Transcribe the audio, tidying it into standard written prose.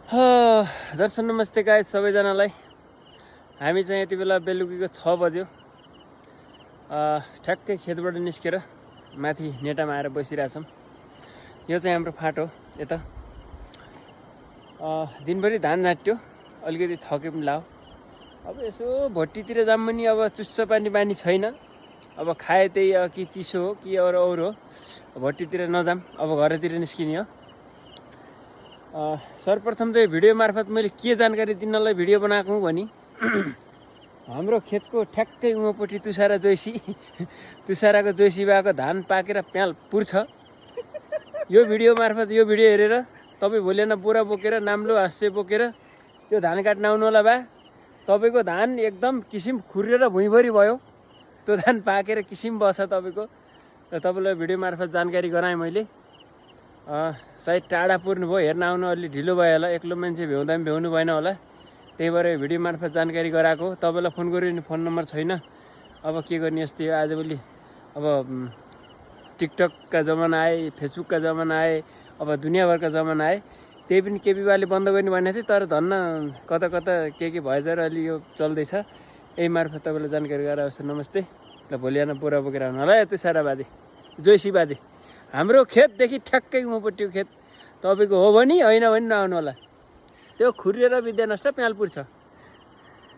दर्शन नमस्ते गाइस सबैजनालाई। हामी चाहिँ यति बेला बेलुकीको 6 बज्यो। ठ्याक्कै खेतबाट निस्केर माथि नेटामा आएर बसिरहेछौँ। यो चाहिँ हाम्रो फाटो यता। दिनभरि धान झाट्यो, अलिकति थके पनि लाओ। अब यसो भट्टीतिर जाम पनि अब चुस्स पानी बानी छैन। अब खाए त्यही कि चिसो हो कि अरू हो, भट्टीतिर नजाम, अब घरतिर निस्किने हो। सर्वप्रथम त भिडियो मार्फत मैले के जानकारी दिनलाई भिडियो बनाएको हुँ भने हाम्रो खेतको ठ्याक्कै उमपट्टि तुसारा जोइसी तुसाराको जोइसी बाको धान पाकेर प्याल पुर्छ। यो भिडियो मार्फत यो भिडियो हेरेर तपाईँ भोलि न बोरा बोकेर नाम्लो हाँस्य बोकेर त्यो धान काट्न आउनु होला बा। तपाईँको धान एकदम किसिम खुरेर भुइँभरि भयो, त्यो धान पाकेर किसिम बस्छ तपाईँको। र तपाईँलाई भिडियो मार्फत जानकारी गराएँ मैले। सायद टाढा पुर्नु भयो, हेर्न आउनु अलि ढिलो भयो होला, एक्लो मान्छे भ्याउँदा पनि भ्याउनु भएन होला, त्यही भएर भिडियो मार्फत जानकारी गराएको। तपाईँलाई फोन गऱ्यो भने फोन नम्बर छैन। अब के गर्ने यस्तै हो आजभोलि। अब टिकटकका जमाना आए, फेसबुकका जमाना आए, अब दुनियाँभरका जमाना आए। त्यही पनि केपीबाले बन्द गर्ने भनेको थियो, तर धन्न कता कता के भएछ र अलि यो चल्दैछ। यही मार्फत तपाईँलाई जानकारी गराएको छु। नमस्ते। ल भोलि आउन बोरा बोकेर आउनु होला। यति सारा बाजे जोइसी बाजे हाम्रो खेतदेखि ठ्याक्कै उमपट्टिको खेत। तपाईँको हो भने होइन भने नआउनु होला, त्यो खुरेर विद्या नष्ट प्याल पुर्छ।